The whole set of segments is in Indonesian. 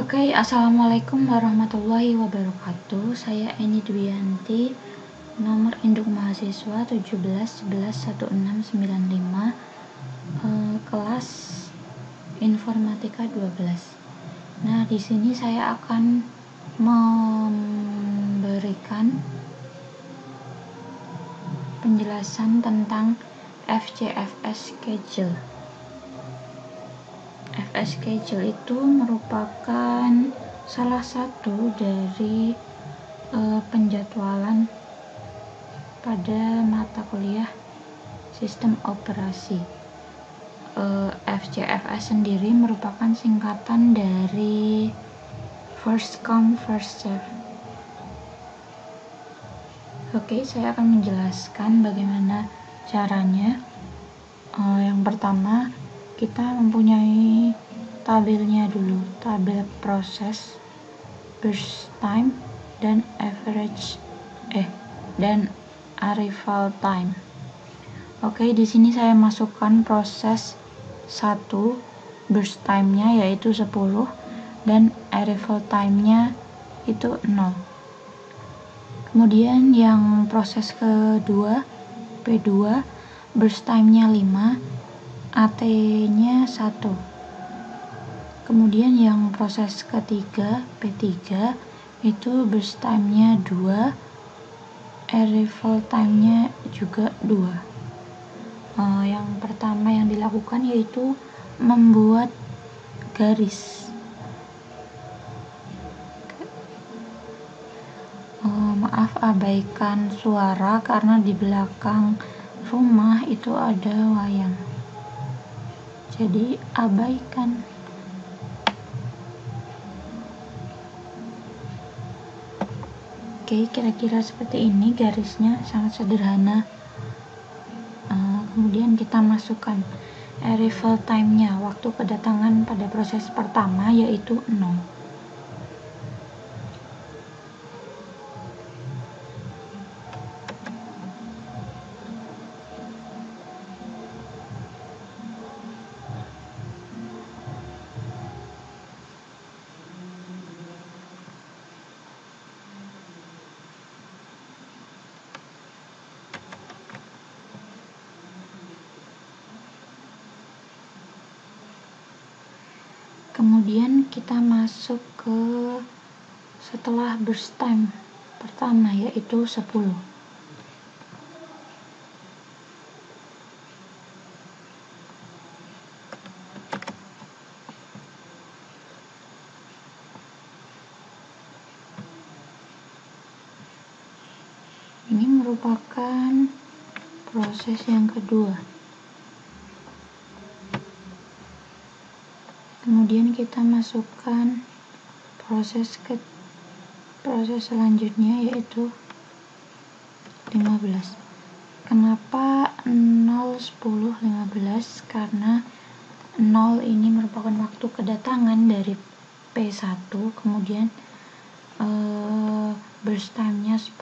Oke, assalamualaikum warahmatullahi wabarakatuh. Saya Eni Dwianti, nomor induk mahasiswa 17111695, kelas Informatika 12. Nah, di sini saya akan memberikan penjelasan tentang FCFS schedule. FS schedule itu merupakan salah satu dari penjadwalan pada mata kuliah sistem operasi. FCFS sendiri merupakan singkatan dari first come first serve. Oke, saya akan menjelaskan bagaimana caranya. Yang pertama, kita mempunyai tabelnya dulu, tabel proses, burst time, dan arrival time. Oke, di sini saya masukkan proses 1, burst time-nya yaitu 10 dan arrival time-nya itu 0. Kemudian yang proses kedua, P2, burst time-nya 5, AT-nya 1. Kemudian yang proses ketiga, P3, itu burst time-nya 2, arrival time-nya juga 2. Yang pertama yang dilakukan yaitu membuat garis. Maaf, abaikan suara karena di belakang rumah itu ada wayang. Jadi abaikan. Oke, kira-kira seperti ini garisnya, sangat sederhana. Kemudian kita masukkan arrival time-nya, waktu kedatangan pada proses pertama yaitu 0. Kemudian kita masuk ke setelah burst time pertama yaitu 10. Ini merupakan proses yang kedua. Kemudian kita masukkan proses selanjutnya yaitu 15. Kenapa 0, 10, 15? Karena 0 ini merupakan waktu kedatangan dari P1, kemudian burst time-nya 10,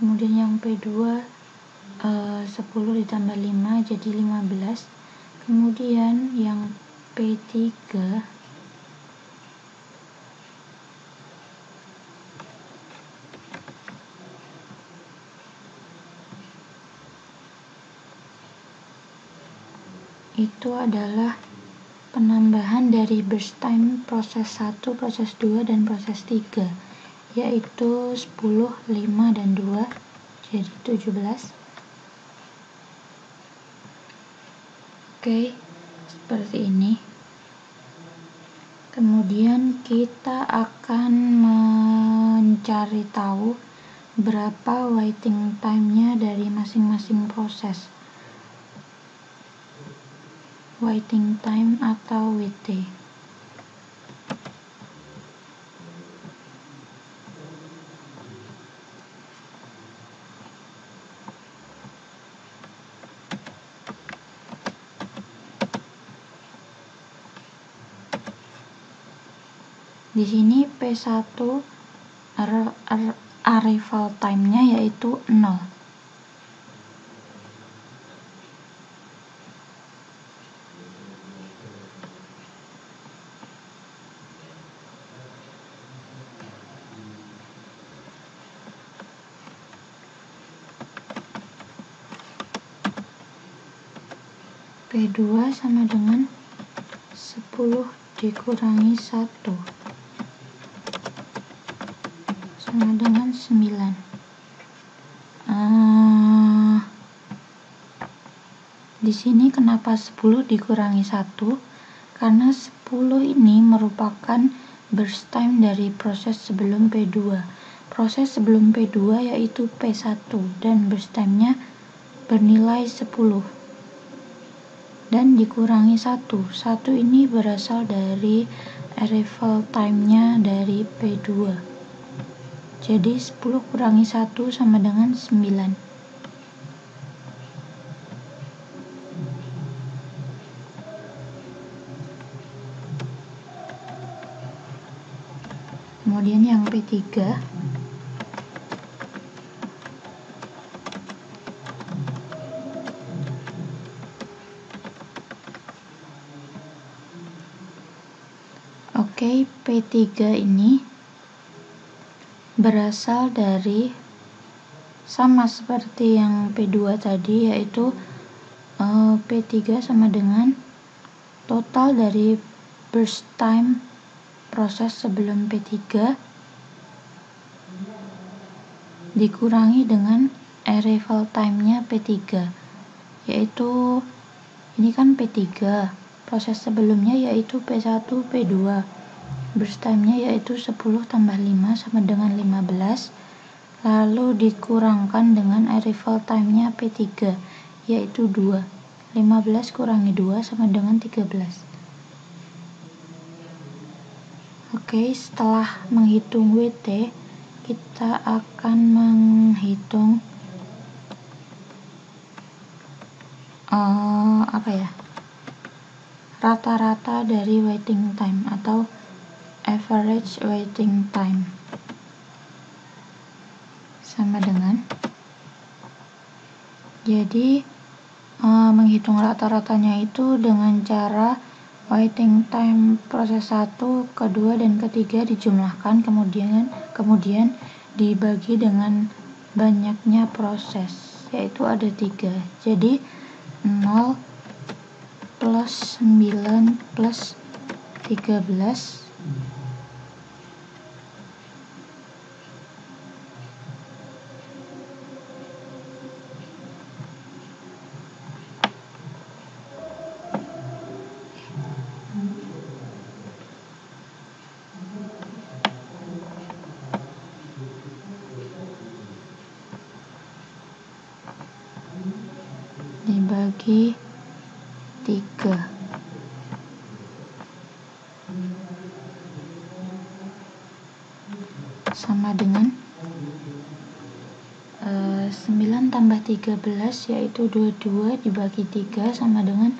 kemudian yang P2 10 ditambah 5 jadi 15, kemudian yang P3 itu adalah penambahan dari burst time proses 1, proses 2, dan proses 3 yaitu 10, 5, dan 2 jadi 17. Oke, seperti ini. Kemudian kita akan mencari tahu berapa waiting time-nya dari masing-masing proses. Waiting time atau WT. Di sini P1 arrival time-nya yaitu 0. P2 sama dengan 10 dikurangi 1 sama dengan 9. Di sini kenapa 10 dikurangi 1? Karena 10 ini merupakan burst time dari proses sebelum P2. Proses sebelum P2 yaitu P1 dan burst time-nya bernilai 10 dan dikurangi 1. 1 ini berasal dari arrival time-nya dari P2. Jadi 10 kurangi 1 sama dengan 9. Kemudian yang P3 P3 ini berasal dari sama seperti yang P2 tadi, yaitu P3 sama dengan total dari burst time proses sebelum P3 dikurangi dengan arrival time-nya P3, yaitu ini kan P3, proses sebelumnya yaitu P1, P2, burst time-nya yaitu 10 tambah 5 sama dengan 15, lalu dikurangkan dengan arrival time-nya P3 yaitu 2. 15 kurangi 2 sama dengan 13. Setelah menghitung WT, kita akan menghitung rata-rata dari waiting time atau average waiting time, sama dengan, jadi menghitung rata-ratanya itu dengan cara waiting time proses 1, kedua, dan ketiga dijumlahkan, kemudian dibagi dengan banyaknya proses, yaitu ada 3. Jadi 0 plus 9 plus 13 dibagi 3 sama dengan 9 tambah 13 yaitu 22 dibagi 3 sama dengan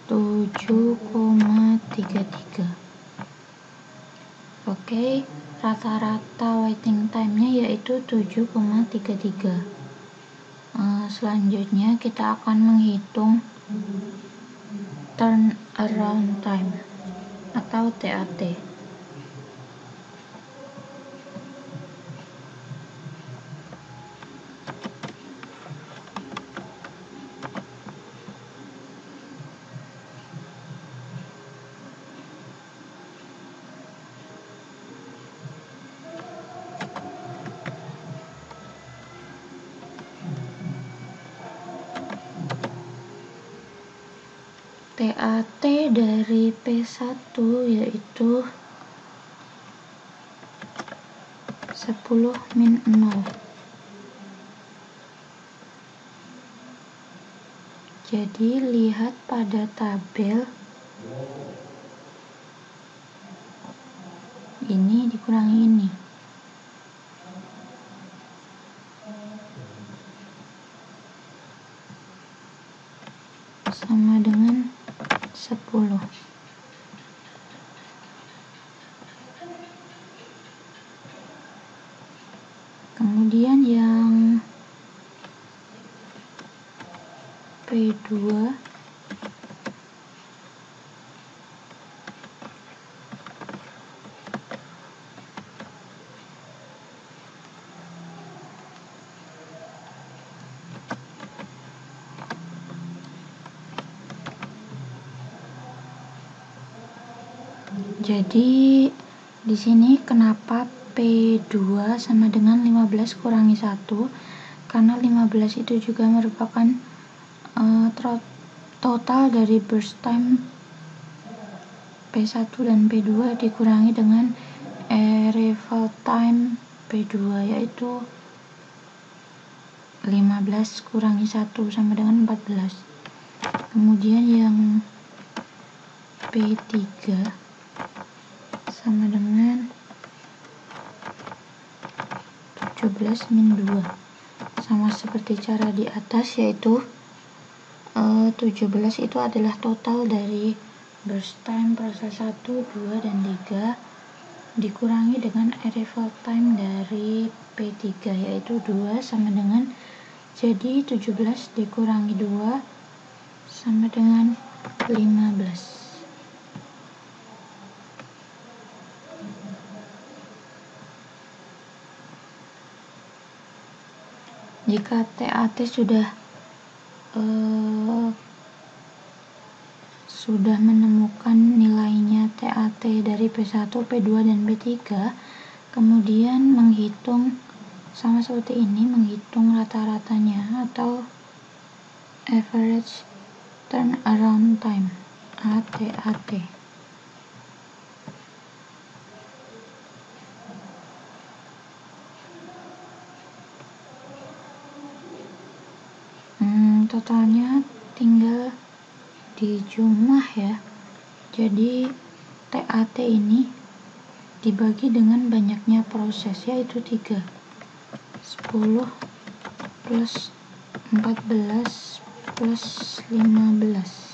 7,33. Rata-rata waiting time-nya yaitu 7,33. Selanjutnya kita akan menghitung turnaround time atau TAT. TAT dari P1 yaitu 10 min 0. Jadi lihat pada tabel, ini dikurangi ini. Sama dengan 10. Kemudian yang P2 10 Jadi di sini kenapa P2 sama dengan 15 kurangi 1? Karena 15 itu juga merupakan total dari burst time P1 dan P2 dikurangi dengan arrival time P2, yaitu 15 kurangi 1 sama dengan 14. Kemudian yang P3 sama dengan 17 min 2, sama seperti cara di atas, yaitu 17 itu adalah total dari burst time proses 1, 2, dan 3 dikurangi dengan arrival time dari P3, yaitu 2 sama dengan, jadi 17 dikurangi 2 sama dengan 15. Jika TAT sudah menemukan nilainya TAT dari P1, P2, dan P3, kemudian menghitung sama seperti ini, menghitung rata-ratanya atau average turnaround time ATAT. Totalnya tinggal dijumlah ya. Jadi TAT ini dibagi dengan banyaknya proses, yaitu 3. 10 plus 14 plus 15.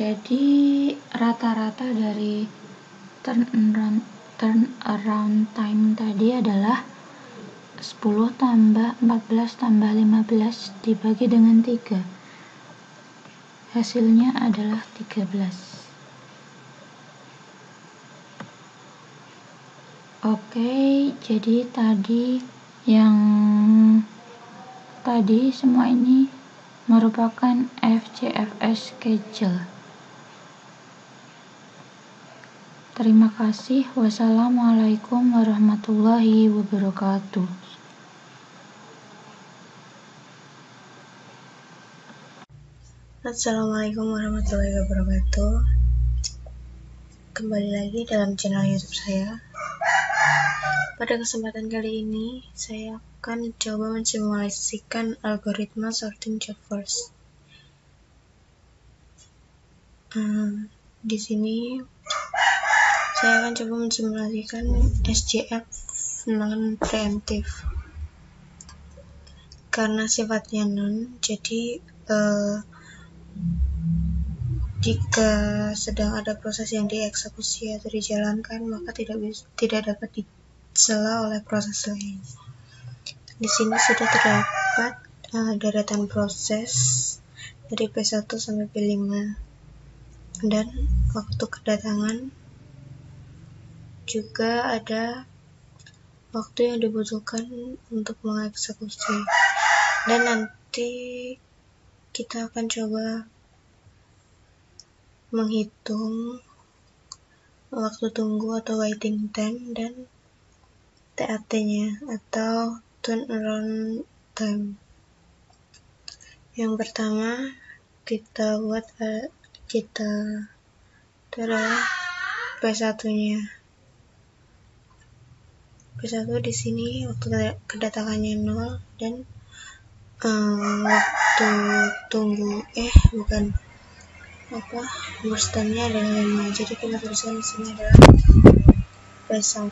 Jadi rata-rata dari turnaround time tadi adalah 10 tambah 14 tambah 15 dibagi dengan 3. Hasilnya adalah 13. Oke, jadi tadi semua ini merupakan FCFS schedule. Terima kasih. Wassalamualaikum warahmatullahi wabarakatuh. Assalamualaikum warahmatullahi wabarakatuh. Kembali lagi dalam channel YouTube saya. Pada kesempatan kali ini, saya akan coba mensimulasikan algoritma sorting job force. Di sini saya akan coba mensimulasikan SJF non-preemptive. Karena sifatnya non, jadi jika sedang ada proses yang dieksekusi atau dijalankan, maka tidak dapat disela oleh proses lain. Di sini sudah terdapat deretan proses dari P1 sampai P5 dan waktu kedatangan, juga ada waktu yang dibutuhkan untuk mengeksekusi, dan nanti kita akan coba menghitung waktu tunggu atau waiting time dan TAT-nya atau turnaround time. Yang pertama kita buat itu adalah P1-nya. P1 di sini waktu kedatangannya 0 dan waktu tunggu burst time-nya adalah 5. Jadi kita tuliskan di sini adalah P1.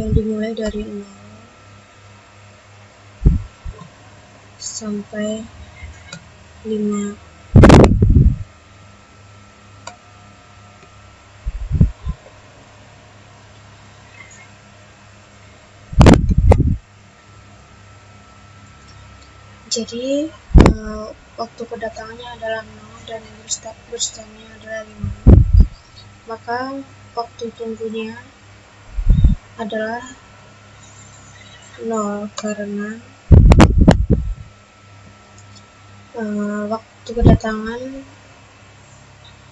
Yang dimulai dari 0 sampai 5. Jadi waktu kedatangannya adalah 0 dan burst-time-nya adalah 5. Maka waktu tunggunya adalah 0 karena waktu kedatangan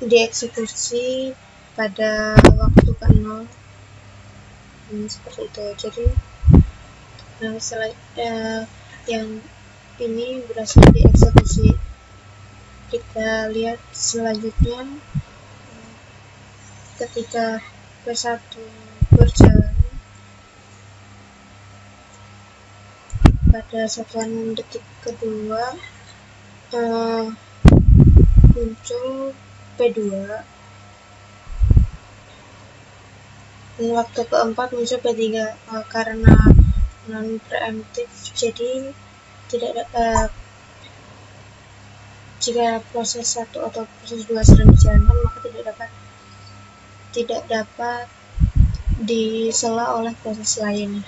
dieksekusi pada waktu ke-0 seperti itu. Jadi yang ini berhasil dieksekusi. Kita lihat selanjutnya ketika P1 berjalan pada satuan detik kedua muncul P2 dan waktu keempat muncul P3 karena non preemptif, jadi tidak jika proses 1 atau proses 2 sedang dijalankan maka tidak dapat disela oleh proses lain.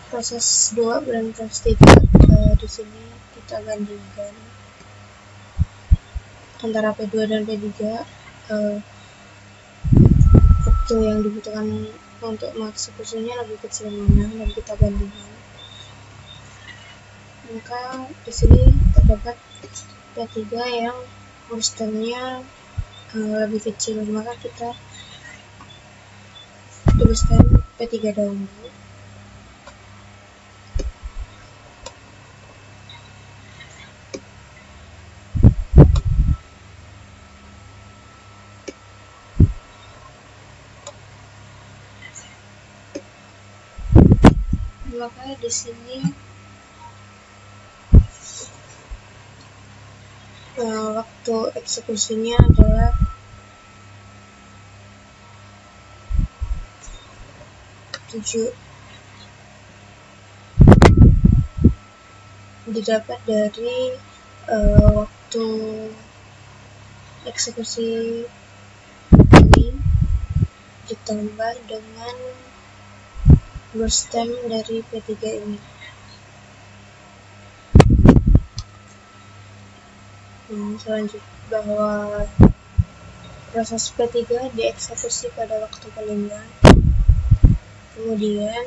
Proses 2 dan proses 3 di sini kita bandingkan antara P2 dan P3, waktu yang dibutuhkan untuk mengeksekusinya lebih kecil mana, dan kita bandingkan. Maka di sini terdapat P3 yang burst-time-nya lebih kecil, maka kita tuliskan P3 dahulu. Maka di sini waktu eksekusinya adalah 7, didapat dari waktu eksekusi ini ditambah dengan burst time dari P3 ini. Selanjutnya bahwa proses P3 dieksekusi pada waktu ke-5, kemudian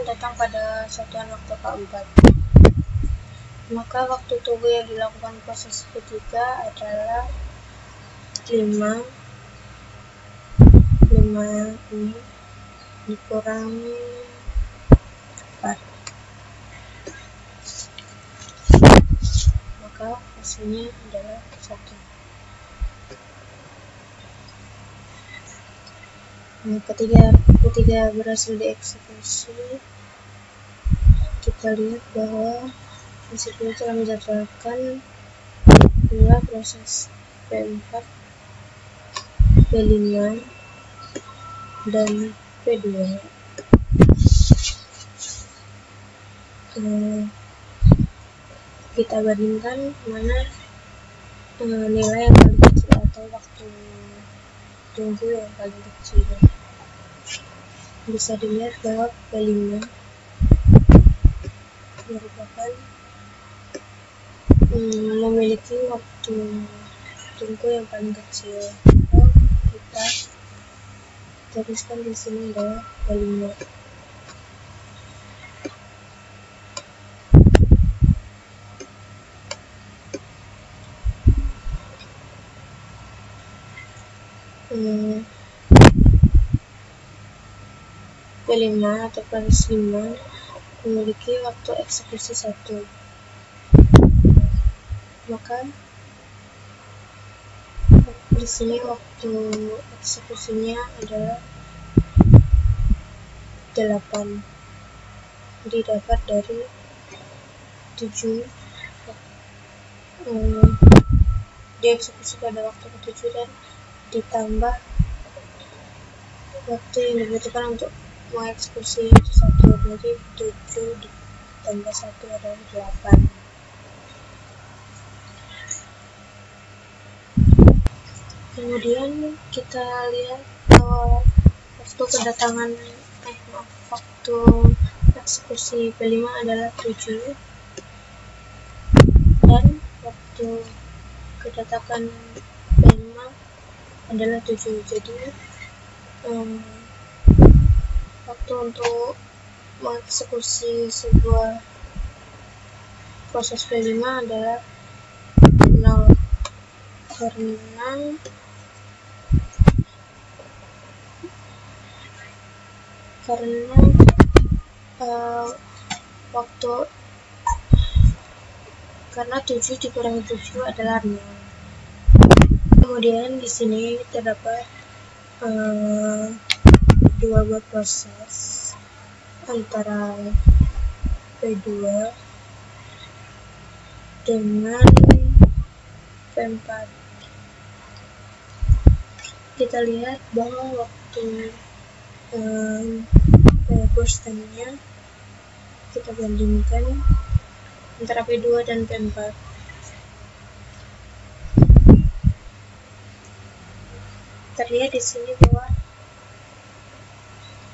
datang pada satuan waktu ke-4. Maka waktu tunggu yang dilakukan proses P3 adalah 5 ini dikurangi 4, maka hasilnya adalah 1. Ketika berhasil dieksekusi, kita lihat bahwa hasilnya telah menjadwalkan pula proses P4, P5, dan P2. Kita bandingkan mana nilai yang paling kecil atau waktu tunggu yang paling kecil. Bisa dilihat bahwa P5 merupakan memiliki waktu tunggu yang paling kecil. Kita tuliskan di sini adalah P5. P5 atau proses 5 memiliki waktu eksekusi 1, maka di sini waktu eksekusinya adalah 8, didapat dari 7 dieksekusi pada waktu ke-7 dan ditambah waktu yang dibutuhkan untuk mengeksekusi itu 1, jadi 7 ditambah 1 adalah 8. Kemudian kita lihat waktu eksekusi P5 adalah 7 dan waktu kedatangan P5 adalah 7. Jadi waktu untuk mengeksekusi sebuah proses P5 adalah 0 karena karena 7 dikurangi 7 adalah 0. Kemudian di sini terdapat dua buah proses antara P2 dengan P4. Kita lihat bahwa waktu burst time-nya kita bandingkan antara P2 dan P4. Terlihat di sini bahwa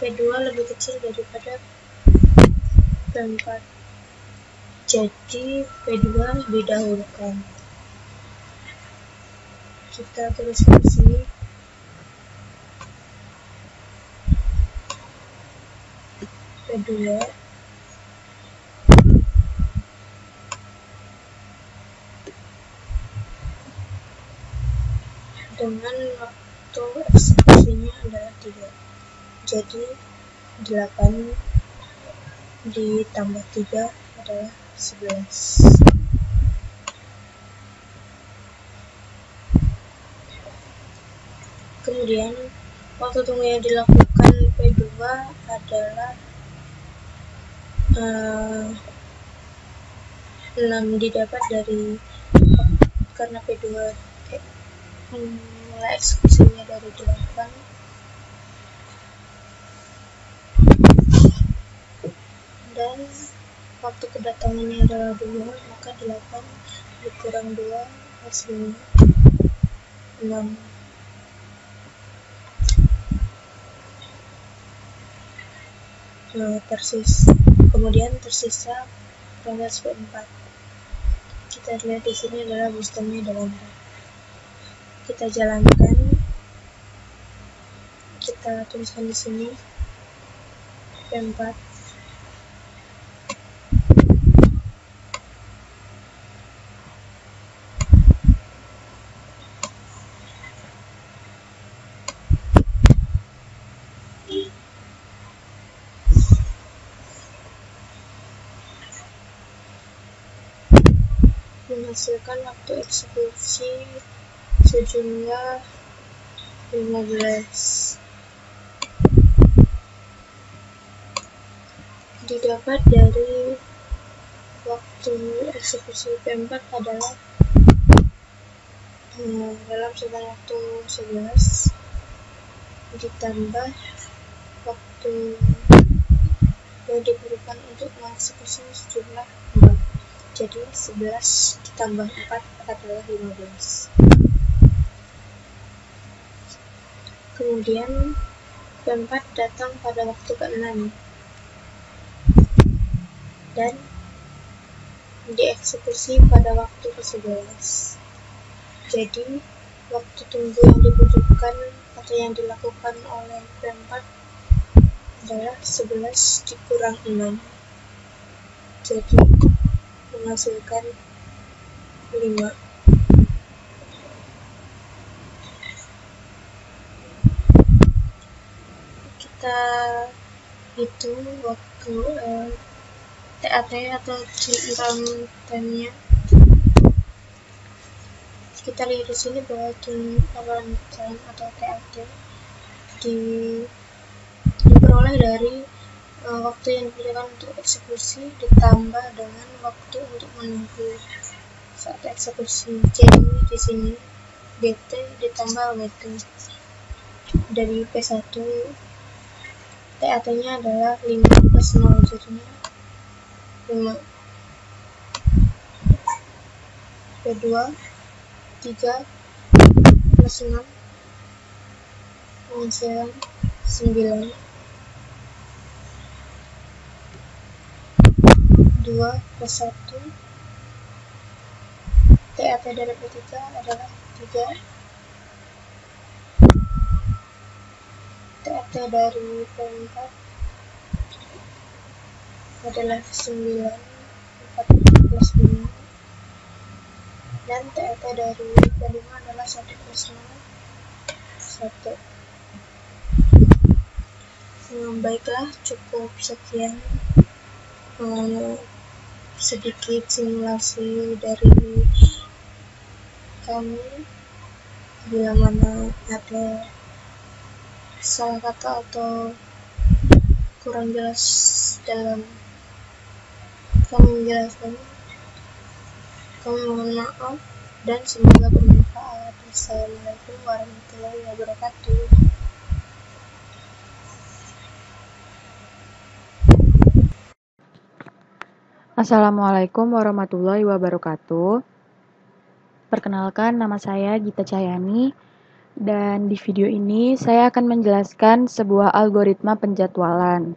P2 lebih kecil daripada P4. Jadi P2 didahulukan. Kita tuliskan di sini P2 dengan waktu eksekusinya adalah 3. Jadi 8 ditambah 3 adalah 11. Kemudian waktu tunggu yang dilakukan P2 adalah 6 didapat dari karena P2 mulai eksekusinya dari 8 dan waktu kedatangannya adalah 2, maka 8 dikurang 2 hasilnya 6. Kemudian tersisa proses P4. Kita lihat di sini adalah boosternya adalah 4. Kita jalankan, kita tuliskan di sini P4 menghasilkan waktu eksekusi sejumlah 15. Didapat dari waktu eksekusi P4 adalah dalam selang waktu 11 ditambah waktu yang diperlukan untuk mengeksekusi sejumlah 4. Jadi 11 ditambah 4 adalah 15. Kemudian P4 datang pada waktu ke-6 dan dieksekusi pada waktu ke-11. Jadi waktu tunggu yang dibutuhkan atau yang dilakukan oleh P4 adalah 11 dikurang 6. Jadi menghasilkan 5. Kita hitung waktu TAT atau turnaround time-nya. Kita lihat di sini bahwa turnaround time atau TAT diperoleh dari waktu yang diberikan untuk eksekusi ditambah dengan waktu untuk menunggu. saat eksekusi. Jadi di sini BT ditambah WT dari P1, TAT-nya adalah 5 plus 0, jadinya 5. P2 3 plus 6 pengisian 9, 2 plus 1. TAT dari P3 adalah 3. TAT dari P4 adalah 9, 4 plus 5. Dan TAT dari P5 adalah 1 plus 0, 1. Baiklah, cukup sekian sedikit simulasi dari kami. Bila mana ada salah kata atau kurang jelas dalam kami menjelaskannya, kami mohon maaf dan semoga bermanfaat. Assalamualaikum warahmatullahi wabarakatuh. Assalamualaikum warahmatullahi wabarakatuh. Perkenalkan, nama saya Gita Cahyani, dan di video ini saya akan menjelaskan sebuah algoritma penjadwalan.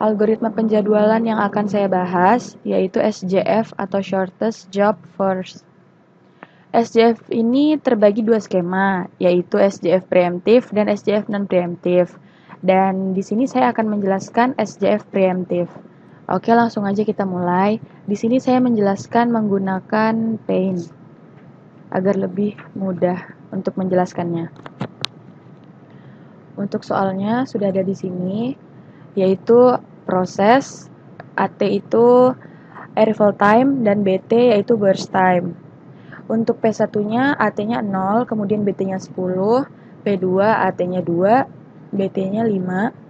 Algoritma penjadwalan yang akan saya bahas yaitu SJF atau Shortest Job First. SJF ini terbagi dua skema, yaitu SJF preemptif dan SJF non-preemptif. Dan di sini saya akan menjelaskan SJF preemptif. Oke, langsung aja kita mulai. Di sini saya menjelaskan menggunakan Paint agar lebih mudah untuk menjelaskannya. Untuk soalnya sudah ada di sini, yaitu proses, AT itu arrival time, dan BT yaitu burst time. Untuk P1-nya AT-nya 0, kemudian BT-nya 10, P2 AT-nya 2, BT-nya 5,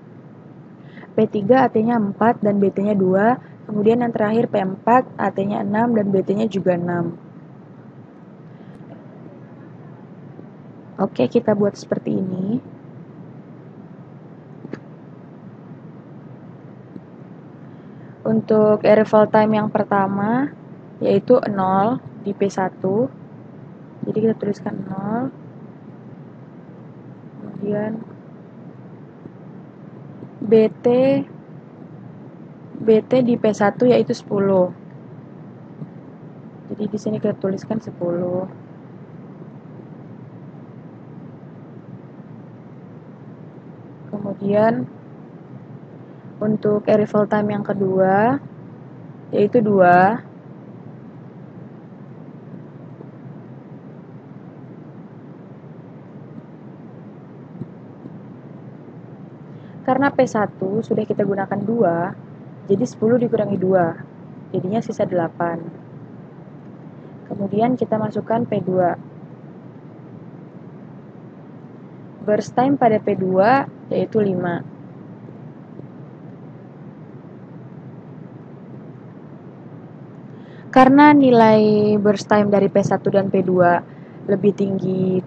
P3 AT-nya 4 dan BT-nya 2, kemudian yang terakhir P4 AT-nya 6 dan BT-nya juga 6. Oke, kita buat seperti ini. Untuk arrival time yang pertama yaitu 0 di P1. Jadi kita tuliskan 0. Kemudian BT di P1 yaitu 10. Jadi di sini kita tuliskan 10. Kemudian untuk arrival time yang kedua yaitu 2. Karena P1 sudah kita gunakan 2, jadi 10 dikurangi 2, jadinya sisa 8. Kemudian kita masukkan P2. Burst time pada P2 yaitu 5. Karena nilai burst time dari P1 dan P2 lebih tinggi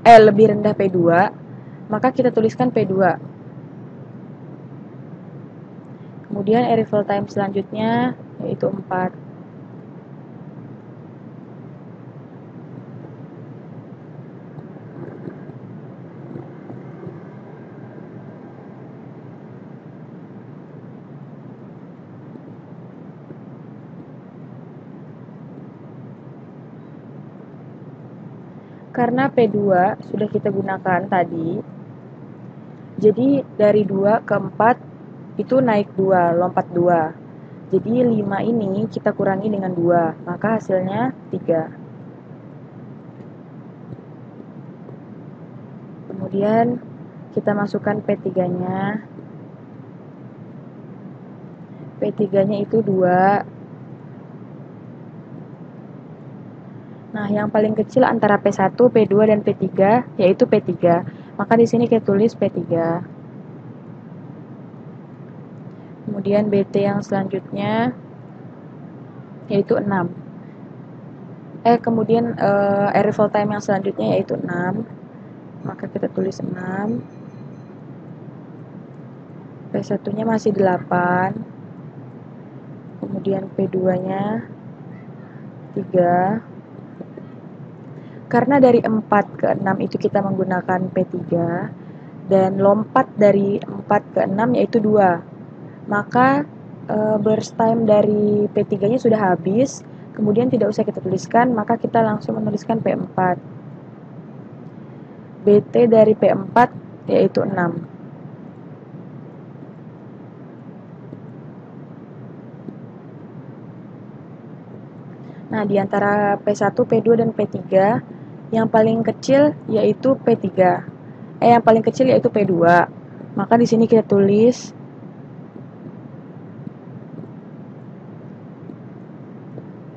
lebih rendah P2, maka kita tuliskan P2. Kemudian arrival time selanjutnya yaitu 4. Karena P2 sudah kita gunakan tadi, jadi dari 2 ke 4 itu naik 2, lompat 2. Jadi 5 ini kita kurangi dengan 2, maka hasilnya 3. Kemudian kita masukkan P3-nya. P3-nya itu 2. Nah, yang paling kecil antara P1, P2, dan P3 yaitu P3. Maka di sini kita tulis P3. Kemudian BT yang selanjutnya yaitu 6. Kemudian arrival time yang selanjutnya yaitu 6. Maka kita tulis 6. P1-nya masih 8. Kemudian P2-nya 3. Karena dari 4 ke 6 itu kita menggunakan P3 dan lompat dari 4 ke 6 yaitu 2. Maka burst time dari P3-nya sudah habis, kemudian tidak usah kita tuliskan, maka kita langsung menuliskan P4. BT dari P4 yaitu 6. Nah, di antara P1, P2, dan P3, yang paling kecil yaitu P3. Yang paling kecil yaitu P2. Maka di sini kita tulis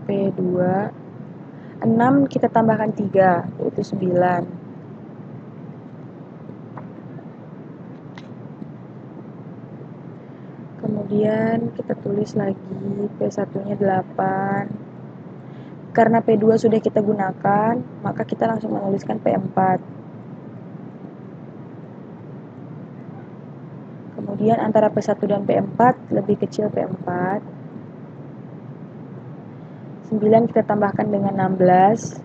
P2. 6 kita tambahkan 3, yaitu 9. Kemudian kita tulis lagi P1-nya 8. Karena P2 sudah kita gunakan, maka kita langsung menuliskan P4. Kemudian antara P1 dan P4 lebih kecil P4. 9 kita tambahkan dengan 16.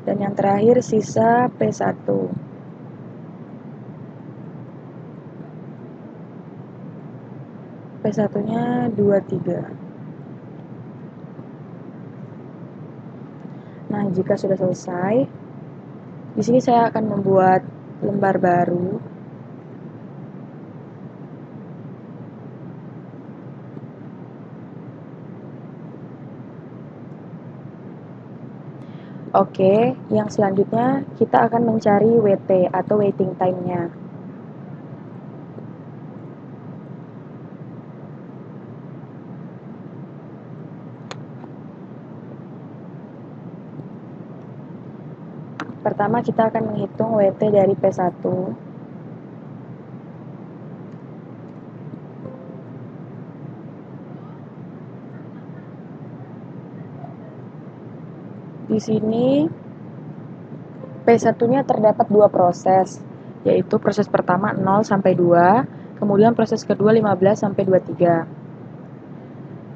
Dan yang terakhir sisa P1. P1-nya 23. Nah, jika sudah selesai, di sini saya akan membuat lembar baru. Oke, yang selanjutnya kita akan mencari WT atau waiting time-nya. Pertama kita akan menghitung WT dari P1. Di sini P1-nya terdapat 2 proses, yaitu proses pertama 0 sampai 2, kemudian proses kedua 15 sampai 23.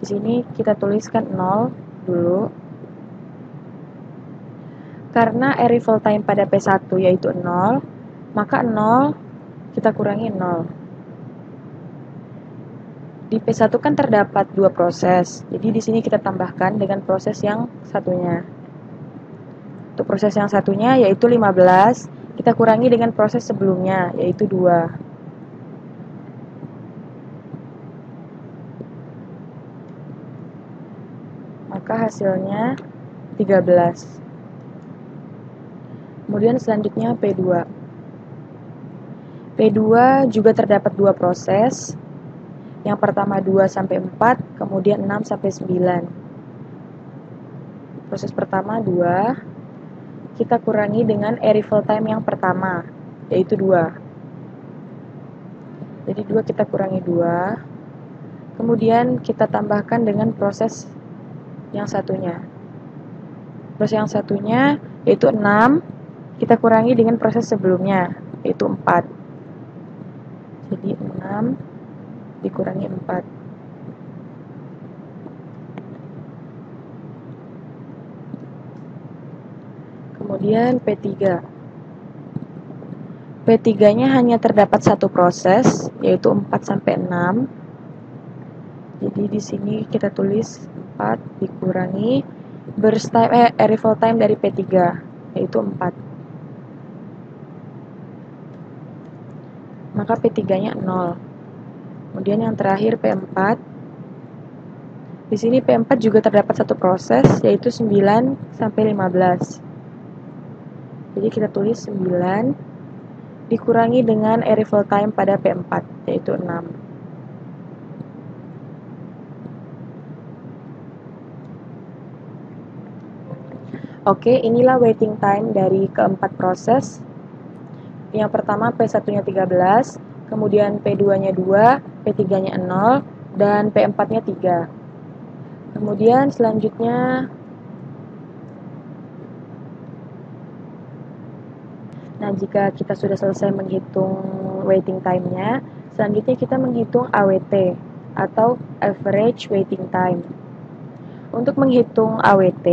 Di sini kita tuliskan 0 dulu. Karena arrival time pada P1 yaitu 0, maka 0 kita kurangi 0. Di P1 kan terdapat 2 proses, jadi di sini kita tambahkan dengan proses yang satunya. Untuk proses yang satunya yaitu 15, kita kurangi dengan proses sebelumnya yaitu 2. Maka hasilnya 13. Kemudian selanjutnya P2. P2 juga terdapat 2 proses. Yang pertama 2 sampai 4, kemudian 6 sampai 9. Proses pertama 2, kita kurangi dengan arrival time yang pertama, yaitu 2. Jadi 2 kita kurangi 2. Kemudian kita tambahkan dengan proses yang satunya. Proses yang satunya yaitu 6, kita kurangi dengan proses sebelumnya, yaitu 4. Jadi 6 dikurangi 4. Kemudian P3. P3-nya hanya terdapat satu proses, yaitu 4 sampai 6. Jadi di sini kita tulis 4 dikurangi burst time arrival time dari P3, yaitu 4. Maka P3-nya 0. Kemudian yang terakhir P4. Di sini P4 juga terdapat satu proses, yaitu 9 sampai 15. Jadi kita tulis 9 dikurangi dengan arrival time pada P4, yaitu 6. Oke, inilah waiting time dari keempat proses. Yang pertama P1-nya 13, kemudian P2-nya 2, P3-nya 0, dan P4-nya 3. Kemudian selanjutnya, nah jika kita sudah selesai menghitung waiting time-nya, selanjutnya kita menghitung AWT atau average waiting time. Untuk menghitung AWT,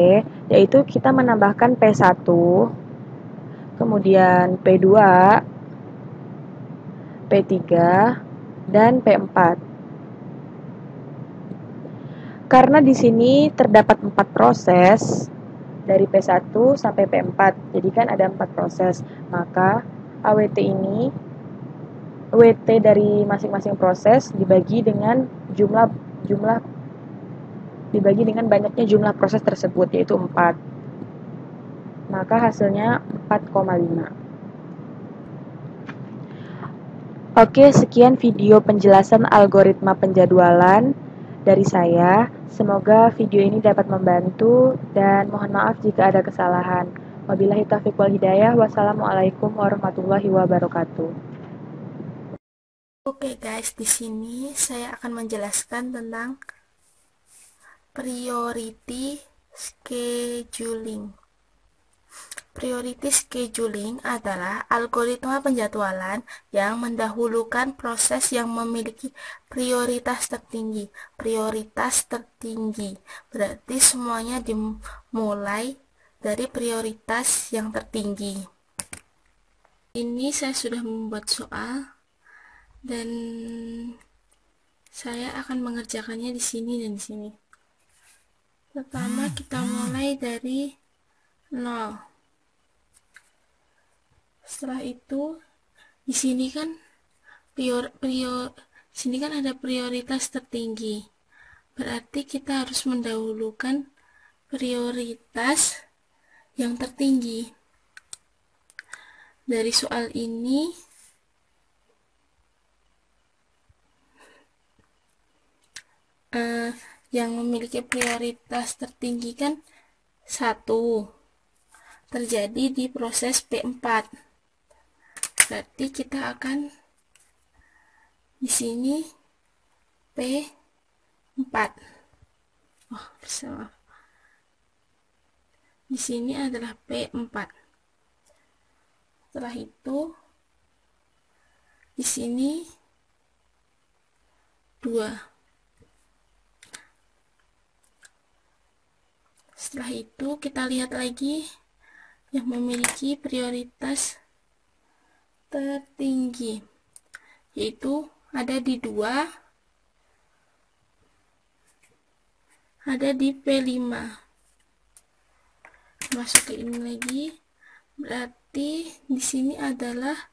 yaitu kita menambahkan P1, kemudian P2, P3, dan P4. Karena di sini terdapat 4 proses, dari P1 sampai P4, jadi kan ada 4 proses, maka AWT ini, WT dari masing-masing proses dibagi dengan banyaknya jumlah proses tersebut, yaitu 4. Maka hasilnya 4,5. Oke, sekian video penjelasan algoritma penjadwalan dari saya. Semoga video ini dapat membantu dan mohon maaf jika ada kesalahan. Wabillahi taufiq wal hidayah. Wassalamualaikum warahmatullahi wabarakatuh. Oke guys, di sini saya akan menjelaskan tentang priority scheduling. Priority scheduling adalah algoritma penjadwalan yang mendahulukan proses yang memiliki prioritas tertinggi. Prioritas tertinggi berarti semuanya dimulai dari prioritas yang tertinggi. Ini saya sudah membuat soal dan saya akan mengerjakannya di sini dan di sini. Pertama kita mulai dari 0. Setelah itu di sini kan sini kan ada prioritas tertinggi. Berarti kita harus mendahulukan prioritas yang tertinggi. Dari soal ini yang memiliki prioritas tertinggi kan 1 terjadi di proses P4. Berarti kita akan di sini P4. Di sini adalah P4. Setelah itu di sini 2. Setelah itu kita lihat lagi yang memiliki prioritas tertinggi, yaitu ada di 2, ada di P5. Masuk ke ini lagi, berarti di sini adalah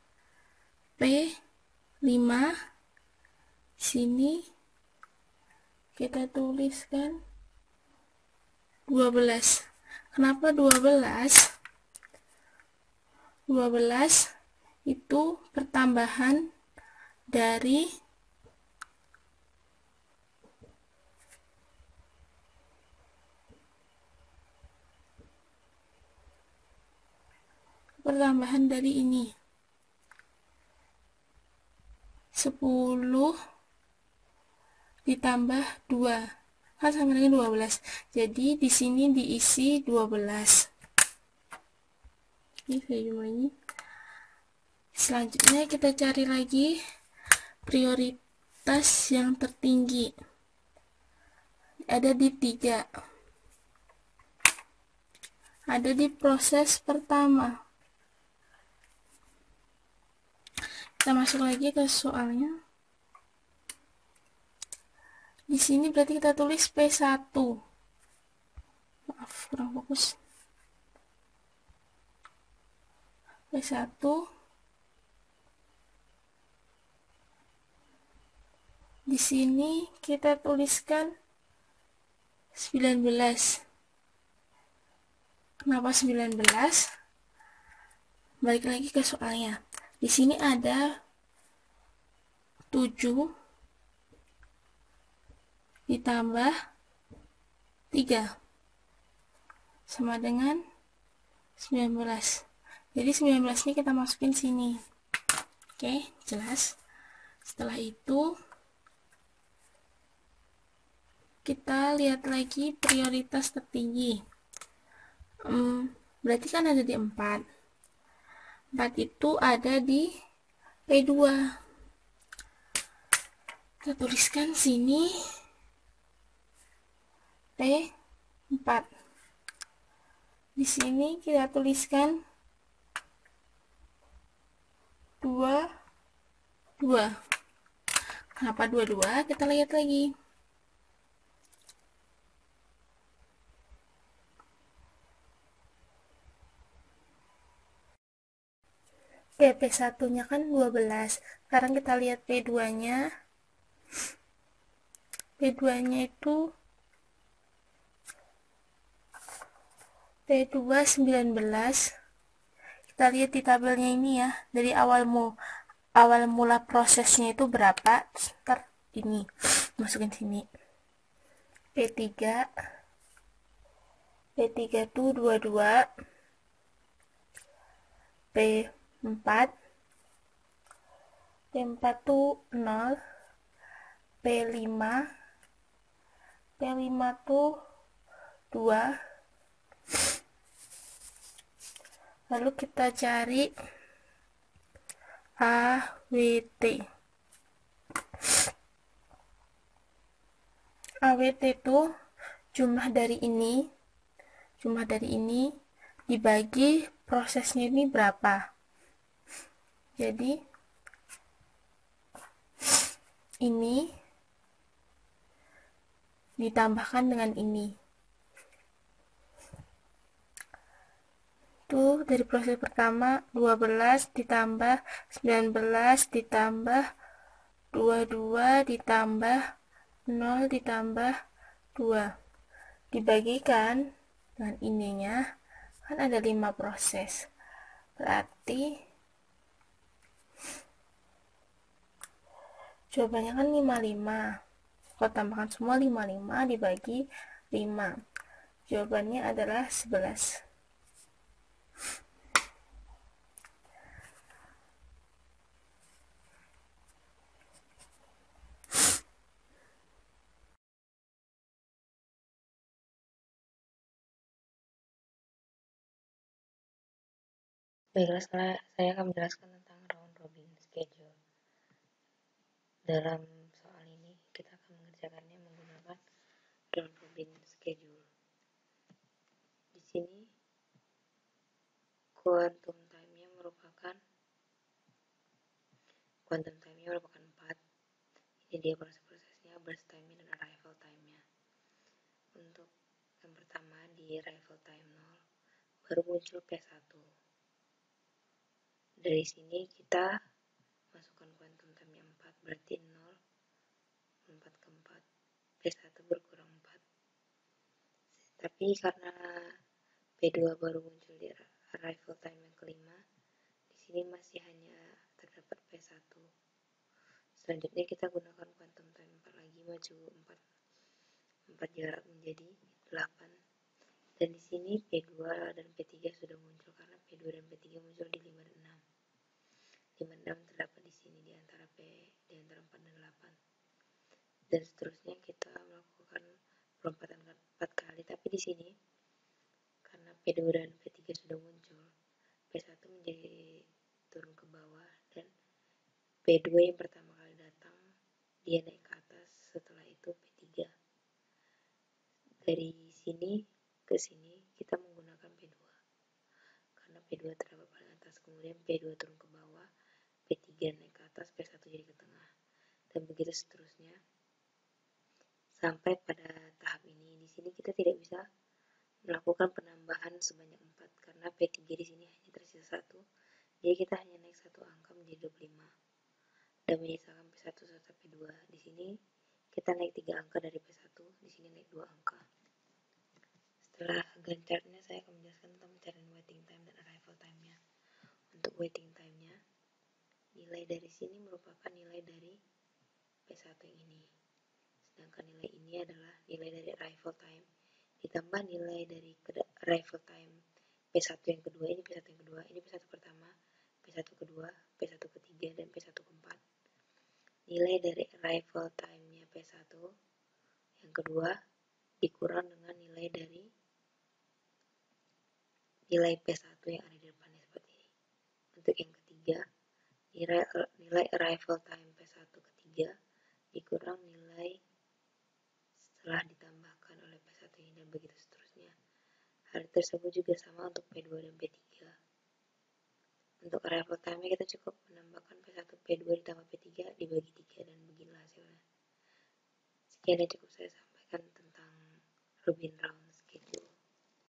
P5. Sini kita tuliskan 12. Kenapa 12? 12 itu pertambahan dari ini 10 ditambah 2 kan sama dengan 12. Jadi di sini diisi 12. Ini saya ini. Selanjutnya kita cari lagi prioritas yang tertinggi. Ada di 3. Ada di proses pertama. Kita masuk lagi ke soalnya. Di sini berarti kita tulis P1. Maaf, kurang fokus. P1. Di sini kita tuliskan 19. Kenapa 19? Balik lagi ke soalnya. Di sini ada 7 ditambah 3 sama dengan 19. Jadi 19 ini kita masukin sini. Oke, jelas. Setelah itu kita lihat lagi prioritas tertinggi. Berarti kan ada di 4. 4 itu ada di P2. Kita tuliskan sini P4. Di sini kita tuliskan 22. Kenapa 22? Kita lihat lagi. Oke, P1-nya kan 12. Sekarang kita lihat P2-nya. P2-nya itu P2 19. Kita lihat di tabelnya ini ya, dari awal mula prosesnya itu berapa. Ntar ini masukin sini. P3 tuh 22. P4 tuh 0. P5 tuh 2. Lalu kita cari AWT. AWT itu jumlah dari ini dibagi prosesnya ini berapa. Jadi ini ditambahkan dengan ini. Itu dari proses pertama 12 ditambah 19 ditambah 22 ditambah 0 ditambah 2 dibagikan dengan ininya, kan ada 5 proses. Berarti jawabannya kan 55. Kalau tambahkan semua 55 dibagi 5. Jawabannya adalah 11. Baiklah, saya akan menjelaskan tentang round robin schedule. Dalam soal ini, kita akan mengerjakannya menggunakan round robin schedule. Di sini, quantum time-nya merupakan 4. Ini dia proses-prosesnya, burst time-nya dan arrival time-nya. Untuk yang pertama, di arrival time 0, baru muncul P1. Dari sini kita masukkan quantum time-nya 4, berarti 0, 4 ke 4, P1 berkurang 4. Tapi karena P2 baru muncul di arrival time yang kelima, di sini masih hanya terdapat P1. Selanjutnya kita gunakan quantum time 4 lagi, maju 4 jarak menjadi 8. Dan di sini P2 dan P3 sudah muncul karena P2 dan P3 muncul di 5 dan 6. 5 dan 6 terdapat di sini di antara 4 dan 8. Dan seterusnya kita melakukan pelompatan 4 kali, tapi di sini karena P2 dan P3 sudah muncul, P1 menjadi turun ke bawah dan P2 yang pertama kali datang dia naik ke atas, setelah itu P3. Dari sini ke sini kita menggunakan P2 karena P2 terdapat paling atas, kemudian P2 turun ke bawah, P3 naik ke atas, P1 jadi ke tengah, dan begitu seterusnya sampai pada tahap ini. Di sini kita tidak bisa melakukan penambahan sebanyak 4 karena P3 di sini hanya tersisa 1, jadi kita hanya naik 1 angka menjadi 25 dan menyisakan P1 serta P2. Di sini kita naik 3 angka dari P1, di sini naik 2 angka. Setelah Gantt chart-nya, saya akan menjelaskan tentang pencarian waiting time dan arrival time-nya. Untuk waiting time-nya, nilai dari sini merupakan nilai dari P1 yang ini, sedangkan nilai ini adalah nilai dari arrival time ditambah nilai dari arrival time P1 yang kedua, ini P1 yang kedua, ini P1 pertama, P1 kedua, P1 ketiga, dan P1 keempat. Nilai dari arrival time-nya P1 Yang kedua, dikurang dengan nilai dari nilai P1 yang ada di depannya seperti ini. Untuk yang ketiga, nilai arrival time P1 ketiga dikurang nilai setelah ditambahkan oleh P1 ini dan begitu seterusnya. Hal tersebut juga sama untuk P2 dan P3. Untuk arrival time kita cukup menambahkan P1, P2 ditambah P3 dibagi 3 dan beginilah hasilnya. Sekian yang cukup saya sampaikan tentang Rubin Round Schedule.